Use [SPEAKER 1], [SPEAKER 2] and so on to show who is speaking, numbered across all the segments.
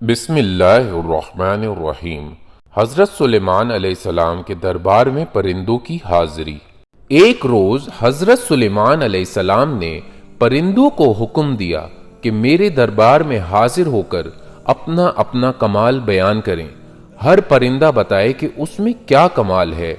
[SPEAKER 1] बिस्मिल्लाहिर्रहमानिर्रहीम। हज़रत सुलेमान अलैहिस्सलाम के दरबार में परिंदों की हाजिरी। एक रोज़ हज़रत सुलेमान अलैहिस्सलाम ने परिंदों को हुक्म दिया कि मेरे दरबार में हाजिर होकर अपना अपना कमाल बयान करें। हर परिंदा बताए कि उसमें क्या कमाल है।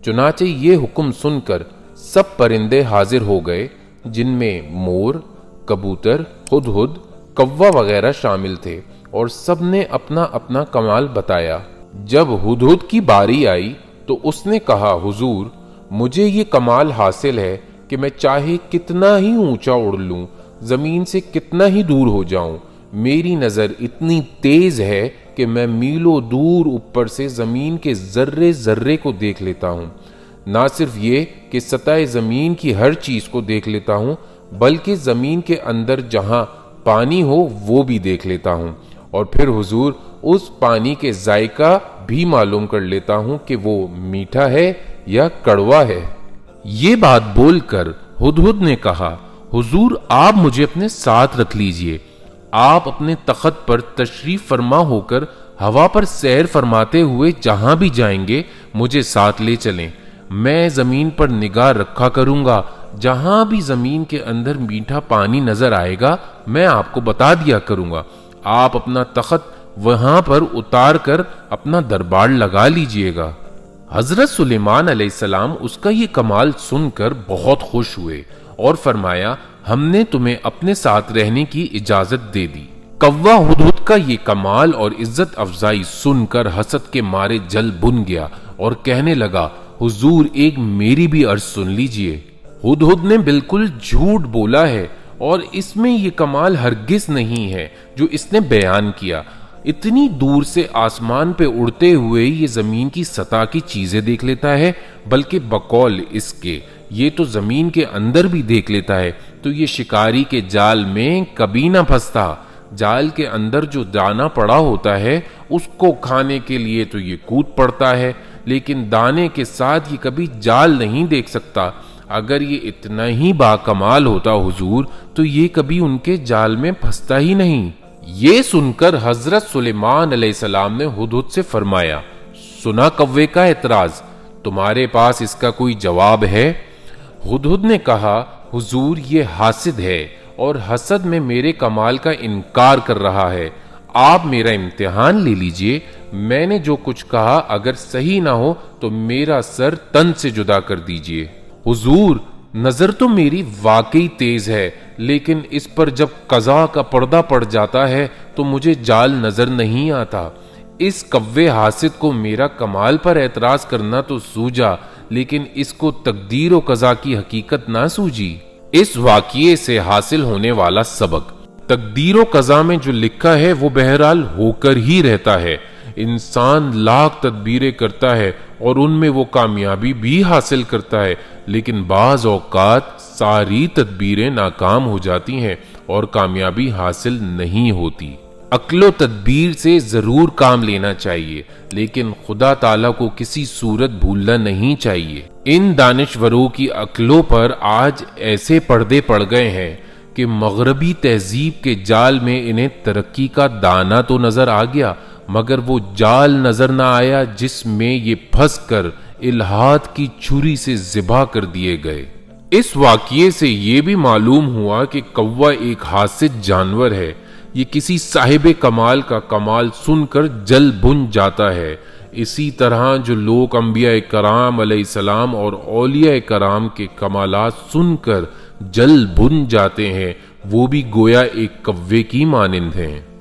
[SPEAKER 1] चुनाचे ये हुक्म सुनकर सब परिंदे हाजिर हो गए, जिनमें मोर, कबूतर, हुदहुद, कौवा वगैरह शामिल थे, और सब ने अपना अपना कमाल बताया। जब हुदहुद की बारी आई तो उसने कहा, हुजूर, मुझे ये कमाल हासिल है कि मैं चाहे कितना ही ऊंचा उड़ लूं, जमीन से कितना ही दूर हो जाऊं, मेरी नजर इतनी तेज है कि मैं मीलों दूर ऊपर से जमीन के जर्रे जर्रे को देख लेता हूं। ना सिर्फ ये कि सतह जमीन की हर चीज को देख लेता हूं, बल्कि जमीन के अंदर जहां पानी हो वो भी देख लेता हूं, और फिर हुजूर उस पानी के जायका भी मालूम कर लेता हूं कि वो मीठा है या कड़वा है। ये बात बोलकर हुदहुद ने कहा, हुजूर, आप मुझे अपने साथ रख लीजिए। आप अपने तख्त पर तशरीफ फरमा होकर हवा पर सैर फरमाते हुए जहां भी जाएंगे मुझे साथ ले चलें। मैं जमीन पर निगाह रखा करूंगा, जहां भी जमीन के अंदर मीठा पानी नजर आएगा मैं आपको बता दिया करूंगा। आप अपना तख्त वहां पर उतार कर अपना दरबार लगा लीजिएगा। हजरत सुलेमान अलैहिस्सलाम उसका ये कमाल सुनकर बहुत खुश हुए और फरमाया, हमने तुम्हें अपने साथ रहने की इजाजत दे दी। कौवा हुदहुद का ये कमाल और इज्जत अफजाई सुनकर हसद के मारे जल भुन गया और कहने लगा, हुजूर, एक मेरी भी अर्ज सुन लीजिए। हुदहुद ने बिल्कुल झूठ बोला है और इसमें यह कमाल हरगिज नहीं है जो इसने बयान किया। इतनी दूर से आसमान पे उड़ते हुए ये जमीन की सतह की चीजें देख लेता है, बल्कि बकौल इसके ये तो जमीन के अंदर भी देख लेता है। तो ये शिकारी के जाल में कभी ना फंसता। जाल के अंदर जो दाना पड़ा होता है उसको खाने के लिए तो ये कूद पड़ता है, लेकिन दाने के साथ ये कभी जाल नहीं देख सकता। अगर ये इतना ही बाकमाल होता हुजूर, तो ये कभी उनके जाल में फंसता ही नहीं। ये सुनकर हजरत सुलेमान अलैहिस्सलाम ने हुदहुद से फरमाया, सुना कव्वे का एतराज, तुम्हारे पास इसका कोई जवाब है? हुदहुद ने कहा, हुजूर, ये हासिद है और हसद में मेरे कमाल का इनकार कर रहा है। आप मेरा इम्तिहान ले लीजिए। मैंने जो कुछ कहा अगर सही ना हो तो मेरा सर तन से जुदा कर दीजिए। हुजूर, नजर तो मेरी वाकई तेज है, लेकिन इस पर जब कज़ा का पर्दा पड़ जाता है तो मुझे जाल नजर नहीं आता। इस कव्वे हासिद को मेरा कमाल पर एतराज करना तो सूझा, लेकिन इसको तकदीर व कज़ा की हकीकत ना सूझी। इस वाक़िए से हासिल होने वाला सबक, तकदीर व कज़ा में जो लिखा है वो बहरहाल होकर ही रहता है। इंसान लाख तदबीरें करता है और उनमें वो कामयाबी भी हासिल करता है, लेकिन बाज़ औक़ात सारी तदबीरें नाकाम हो जाती हैं और कामयाबी हासिल नहीं होती। अक्लो तदबीर से जरूर काम लेना चाहिए, लेकिन खुदा ताला को किसी सूरत भूलना नहीं चाहिए। इन दानिशवरों की अक्लों पर आज ऐसे पर्दे पड़ गए हैं कि मगरबी तहजीब के जाल में इन्हें तरक्की का दाना तो नजर आ गया, मगर वो जाल नजर ना आया जिसमें ये फंस कर इल्हाद की छुरी से ज़िबा कर दिए गए। इस वाक़िए से ये भी मालूम हुआ कि कौवा एक हासिद जानवर है। ये किसी साहिब कमाल का कमाल सुनकर जल भुन जाता है। इसी तरह जो लोग अंबिया कराम अलैहिस्सलाम और औलिया कराम के कमालात सुनकर जल भुन जाते हैं, वो भी गोया एक कव्वे की मानिंद हैं।